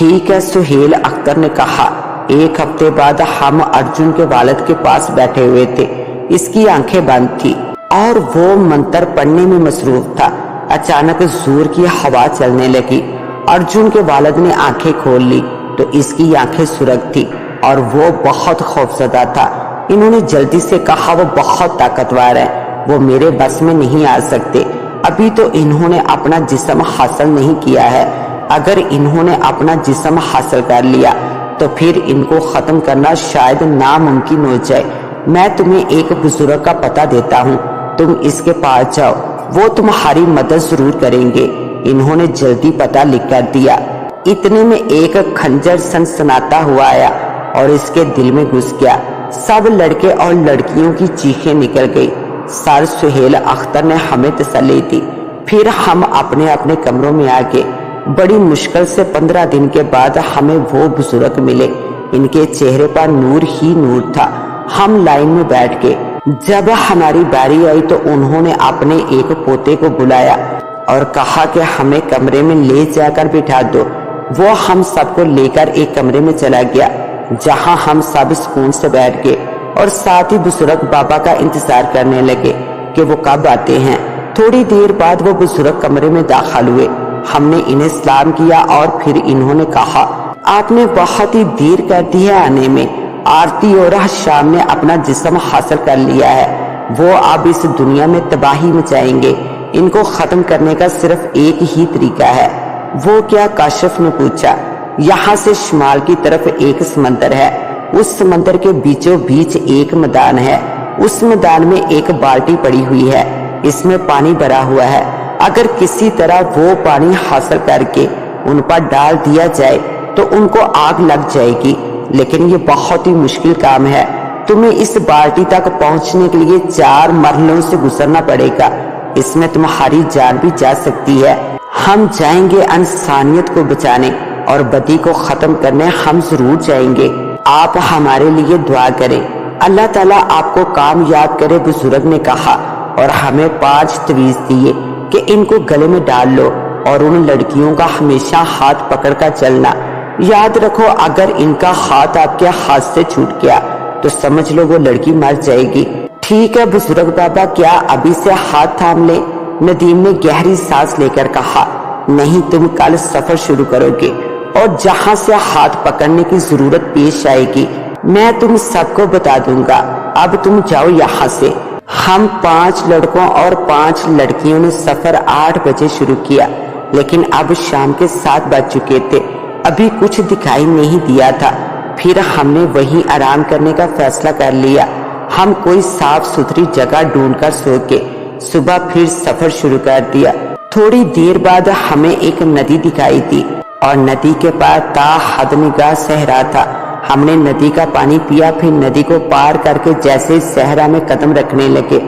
ٹھیک ہے، سہیل اختر نے کہا۔ ایک ہفتے بعد ہم ارجن کے والد کے پاس بیٹھے ہوئے تھے۔ اس کی آنکھیں بند تھی اور وہ منتر پڑھنے میں مصروف تھا۔ اچانک زور کی ہوا چلنے لگی۔ ارجن کے والد نے آنکھیں کھول لی تو اس کی آنکھیں سرخ تھی اور وہ بہت خوفزدہ تھا۔ انہوں نے جلدی سے کہا، وہ بہت طاقتور ہے، وہ میرے بس میں نہیں آ سکتے۔ ابھی تو انہوں نے اپنا جسم حاصل نہیں کیا ہے۔ اگر انہوں نے اپنا جسم حاصل کر لیا تو پھر ان کو ختم کرنا شاید ناممکن ہو جائے۔ میں تمہیں ایک بزرگ کا پتہ دیتا ہوں، تم اس کے پاس جاؤ، وہ تمہاری مدد ضرور کریں گے۔ انہوں نے جلدی پتہ لکھ کر دیا۔ اتنے میں ایک خنجر سنسناتا ہوا آیا اور اس کے دل میں گھس گیا۔ سب لڑکے اور لڑکیوں کی چیخیں نکل گئی۔ سر سہیل اختر نے ہمیں تسلی دی۔ پھر ہم اپنے اپنے کمروں میں آ گئے۔ بڑی مشکل سے 15 دن کے بعد ہمیں وہ بزرگ ملے۔ ان کے چہرے پر نور ہی نور تھا۔ ہم لائن میں بیٹھ گئے۔ جب ہماری باری آئی تو انہوں نے اپنے ایک پوتے کو بلایا اور کہا کہ ہمیں کمرے میں لے جا کر بٹھا دو۔ وہ ہم سب کو لے کر ایک کمرے میں چلا گیا جہاں ہم سب سکون سے بیٹھ گئے اور ساتھ ہی بزرگ بابا کا انتظار کرنے لگے کہ وہ کب آتے ہیں۔ تھوڑی دیر بعد وہ بزرگ کمرے میں داخل ہوئے۔ ہم نے انہیں سلام کیا اور پھر انہوں نے کہا، آپ نے بہت ہی دیر کر دی ہے آنے میں۔ آرتی اور شام نے اپنا جسم حاصل کر لیا ہے، وہ اب اس دنیا میں تباہی مچائیں گے۔ ان کو ختم کرنے کا صرف ایک ہی طریقہ ہے۔ وہ کیا؟ کاشف نے پوچھا۔ یہاں سے شمال کی طرف ایک سمندر ہے، اس سمندر کے بیچوں بیچ ایک میدان ہے۔ اس میدان میں ایک بالٹی پڑی ہوئی ہے، اس میں پانی بھرا ہوا ہے۔ اگر کسی طرح وہ پانی حاصل کر کے ان پر ڈال دیا جائے تو ان کو آگ لگ جائے گی، لیکن یہ بہت ہی مشکل کام ہے۔ تمہیں اس بالٹی تک پہنچنے کے لیے 4 مرحلوں سے گزرنا پڑے گا۔ اس میں تمہاری جان بھی جا سکتی ہے۔ ہم جائیں گے انسانیت کو بچانے اور بدی کو ختم کرنے، ہم ضرور جائیں گے۔ آپ ہمارے لیے دعا کریں، اللہ تعالیٰ آپ کو کامیاب کرے، بزرگ نے کہا، اور ہمیں 5 تویز دیے کہ ان کو گلے میں ڈال لو اور ان لڑکیوں کا ہمیشہ ہاتھ پکڑ کر چلنا۔ یاد رکھو، اگر ان کا ہاتھ آپ کے ہاتھ سے چھوٹ گیا تو سمجھ لو وہ لڑکی مر جائے گی۔ ٹھیک ہے بزرگ بابا، کیا ابھی سے ہاتھ تھام لیں؟ ندیم نے گہری سانس لے کر کہا۔ نہیں، تم کل سفر شروع کرو گے اور جہاں سے ہاتھ پکڑنے کی ضرورت پیش آئے گی میں تم سب کو بتا دوں گا۔ اب تم جاؤ یہاں سے۔ ہم 5 لڑکوں اور 5 لڑکیوں نے سفر 8 بجے شروع کیا، لیکن اب شام کے 7 بج چکے تھے، ابھی کچھ دکھائی نہیں دیا تھا۔ پھر ہم نے وہیں آرام کرنے کا فیصلہ کر لیا۔ ہم کوئی صاف ستھری جگہ ڈھونڈ کر سو کے صبح پھر سفر شروع کر دیا۔ تھوڑی دیر بعد ہمیں ایک ندی دکھائی دی اور ندی کے پاس تا حد نگاہ صحرا تھا۔ ہم نے ندی کا پانی پیا، پھر ندی کو پار کر کے جیسے صحرا میں قدم رکھنے لگے،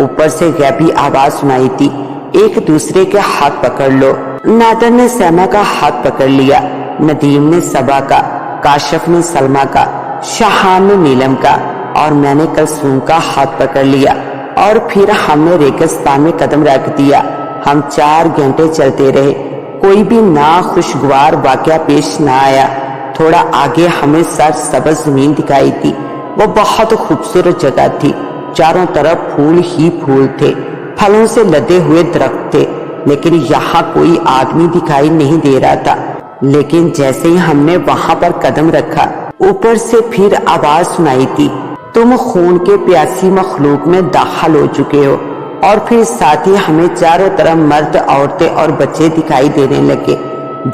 اوپر سے غیبی آواز سنائی تھی، ایک دوسرے کے ہاتھ پکڑ لو۔ نادر نے سیما کا ہاتھ پکڑ لیا، ندیم نے صبا کا، کاشف نے سلمہ کا، شاہان نے نیلم کا اور میں نے کلثوم کا ہاتھ پکڑ لیا، اور پھر ہم نے ریگستان میں قدم رکھ دیا۔ ہم 4 گھنٹے چلتے رہے، کوئی بھی ناخوشگوار واقعہ پیش نہ آیا۔ تھوڑا آگے ہمیں سرسبز زمین دکھائی تھی، وہ بہت خوبصورت جگہ تھی، چاروں طرف پھول ہی پھول تھے، پھلوں سے لدے ہوئے درخت تھے، لیکن یہاں کوئی آدمی دکھائی نہیں دے رہا تھا۔ لیکن جیسے ہی ہم نے وہاں پر قدم رکھا، اوپر سے پھر آواز سنائی تھی، تم خون کے پیاسی مخلوق میں داخل ہو چکے ہو۔ اور پھر ساتھ ہی ہمیں چاروں طرف مرد، عورتیں اور بچے دکھائی دینے لگے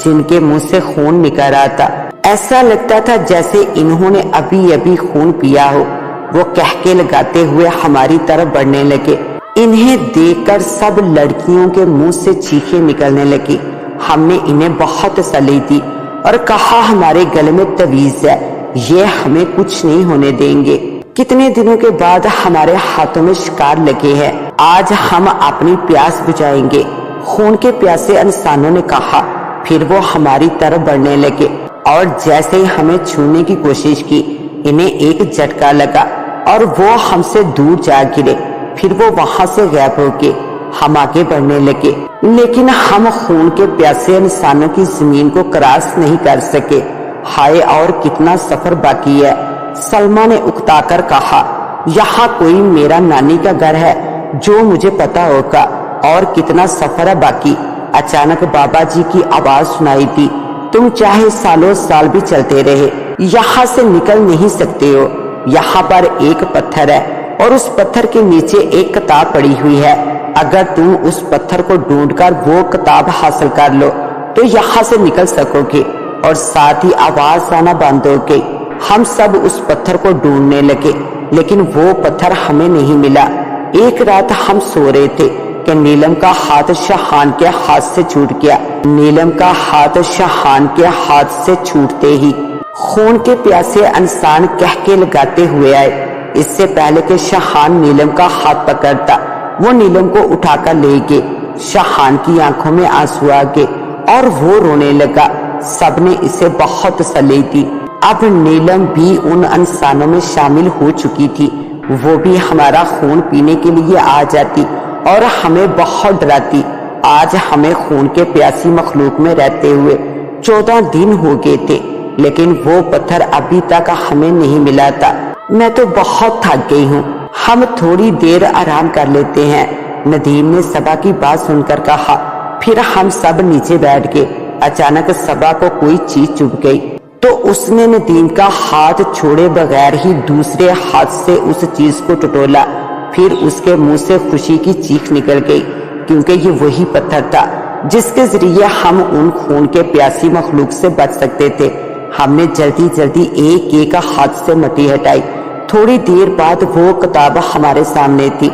جن کے منہ سے خون نکل رہا تھا۔ ایسا لگتا تھا جیسے انہوں نے ابھی ابھی خون پیا ہو۔ وہ کہکے لگاتے ہوئے ہماری طرف بڑھنے لگے۔ انہیں دیکھ کر سب لڑکیوں کے منہ سے چیخیں نکلنے لگی۔ ہم نے انہیں بہت تسلی دی اور کہا ہمارے گلے میں تویز ہے، یہ ہمیں کچھ نہیں ہونے دیں گے۔ کتنے دنوں کے بعد ہمارے ہاتھوں میں شکار لگے ہیں، آج ہم اپنی پیاس بجھائیں گے، خون کے پیاسے انسانوں نے کہا۔ پھر وہ ہماری طرف بڑھنے لگے اور جیسے ہی ہمیں چھونے کی کوشش کی، انہیں ایک جھٹکا لگا اور وہ ہم سے دور جا گرے۔ پھر وہ وہاں سے غائب ہو گئے۔ ہم آگے بڑھنے لگے، لیکن ہم خون کے پیاسے انسانوں کی زمین کو کراس نہیں کر سکے۔ ہائے اور کتنا سفر باقی ہے، سلمہ نے اکتا کر کہا۔ یہاں کوئی میرا نانی کا گھر ہے جو مجھے پتا ہوگا، اور کتنا سفر ہے باقی۔ اچانک بابا جی کی آواز سنائی دی، تم چاہے سالوں سال بھی چلتے رہے یہاں سے نکل نہیں سکتے ہو۔ یہاں پر ایک پتھر ہے اور اس پتھر کے نیچے ایک کتاب پڑی ہوئی ہے، اگر تم اس پتھر کو ڈھونڈ کر وہ کتاب حاصل کر لو تو یہاں سے نکل سکو گے۔ اور ساتھ ہی آواز آنا بند ہو گئی۔ ہم سب اس پتھر کو ڈھونڈنے لگے، لیکن وہ پتھر ہمیں نہیں ملا۔ ایک رات ہم سو رہے تھے کہ نیلم کا ہاتھ شاہان کے ہاتھ سے چھوٹ گیا۔ نیلم کا ہاتھ شاہان کے ہاتھ سے چھوٹتے ہی خون کے پیاسے انسان کہکے لگاتے ہوئے آئے۔ اس سے پہلے کہ شاہان نیلم کا ہاتھ پکڑتا، وہ نیلم کو اٹھا کر لے گئے۔ شاہان کی آنکھوں میں آنسو آ گئے اور وہ رونے لگا۔ سب نے اسے بہت تسلی دی۔ اب نیلم بھی ان انسانوں میں شامل ہو چکی تھی، وہ بھی ہمارا خون پینے کے لیے آ جاتی اور ہمیں بہت ڈراتی۔ آج ہمیں خون کے پیاسی مخلوق میں رہتے ہوئے 14 دن ہو گئے تھے، لیکن وہ پتھر ابھی تک ہمیں نہیں ملا تھا۔ میں تو بہت تھک گئی ہوں، ہم تھوڑی دیر آرام کر لیتے ہیں، ندیم نے صبا کی بات سن کر کہا۔ پھر ہم سب نیچے بیٹھ گئے۔ اچانک صبا کو کوئی چیز چبھ گئی تو اس نے ندیم کا ہاتھ چھوڑے بغیر ہی دوسرے ہاتھ سے اس چیز کو ٹٹولا۔ پھر اس کے منہ سے خوشی کی چیخ نکل گئی، کیونکہ یہ وہی پتھر تھا جس کے ذریعے ہم ان خون کے پیاسی مخلوق سے بچ سکتے تھے۔ ہم نے جلدی جلدی ایک ایک ہاتھ سے مٹی ہٹائی۔ تھوڑی دیر بعد وہ کتاب ہمارے سامنے تھی۔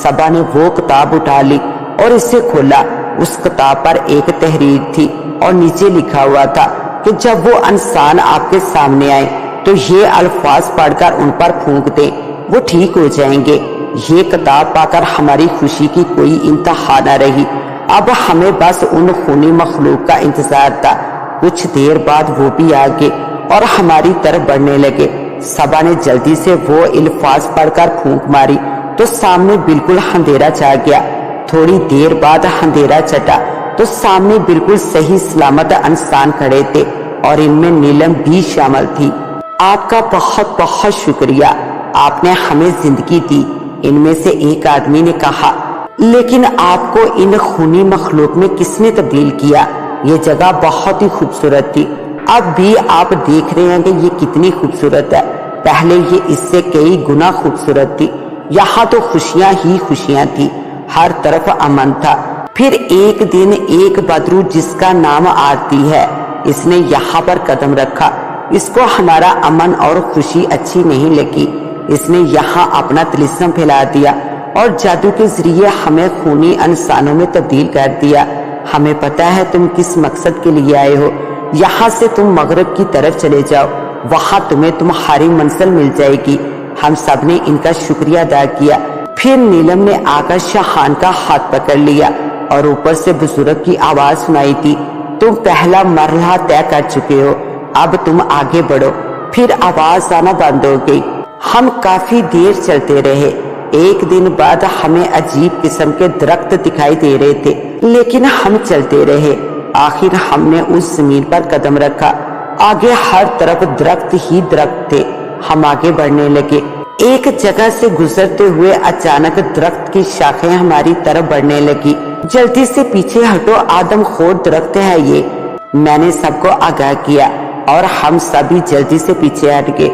صبا نے وہ کتاب اٹھا لی اور اسے کھولا۔ اس کتاب پر ایک تحریر تھی اور نیچے لکھا ہوا تھا کہ جب وہ انسان آپ کے سامنے آئے تو یہ الفاظ پڑھ کر ان پر پھونک دیں، وہ ٹھیک ہو جائیں گے۔ یہ کتاب پا کر ہماری خوشی کی کوئی انتہا نہ رہی۔ اب ہمیں بس ان خونی مخلوق کا انتظار تھا۔ کچھ دیر بعد وہ بھی آ گئے اور ہماری طرف بڑھنے لگے۔ صبا نے جلدی سے وہ الفاظ پڑھ کر پھونک ماری تو سامنے بالکل اندھیرا چھا گیا۔ تھوڑی دیر بعد اندھیرا چٹا تو سامنے بالکل صحیح سلامت انسان کھڑے تھے اور ان میں نیلم بھی شامل تھی۔ آپ کا بہت بہت شکریہ، آپ نے ہمیں زندگی دی، ان میں سے ایک آدمی نے کہا۔ لیکن آپ کو ان خونی مخلوق میں کس نے تبدیل کیا؟ یہ جگہ بہت ہی خوبصورت تھی، اب بھی آپ دیکھ رہے ہیں کہ یہ کتنی خوبصورت ہے، پہلے یہ اس سے کئی گنا خوبصورت تھی۔ یہاں تو خوشیاں ہی خوشیاں تھی، ہر طرف امن تھا۔ پھر ایک دن ایک بدرو جس کا نام آرتی ہے، اس نے یہاں پر قدم رکھا۔ اس کو ہمارا امن اور خوشی اچھی نہیں لگی۔ اس نے یہاں اپنا طلسم پھیلا دیا اور جادو کے ذریعے ہمیں خونی انسانوں میں تبدیل کر دیا۔ ہمیں پتا ہے تم کس مقصد کے لیے آئے ہو، یہاں سے تم مغرب کی طرف چلے جاؤ، وہاں تمہیں تمہاری منزل مل جائے گی۔ ہم سب نے ان کا شکریہ ادا کیا۔ پھر نیلم نے آ کر شاہان کا ہاتھ پکڑ لیا اور اوپر سے بزرگ کی آواز سنائی تھی، تم پہلا مرحلہ طے کر چکے ہو، اب تم آگے بڑھو۔ پھر آواز آنا بند ہو گئی۔ ہم کافی دیر چلتے رہے۔ ایک دن بعد ہمیں عجیب قسم کے درخت دکھائی دے رہے تھے، لیکن ہم چلتے رہے۔ آخر ہم نے اس زمین پر قدم رکھا، آگے ہر طرف درخت ہی درخت تھے۔ ہم آگے بڑھنے لگے۔ ایک جگہ سے گزرتے ہوئے اچانک درخت کی شاخیں ہماری طرف بڑھنے لگی۔ جلدی سے پیچھے ہٹو، آدم خور درخت ہے یہ، میں نے سب کو آگاہ کیا اور ہم سبھی جلدی سے پیچھے ہٹ گئے۔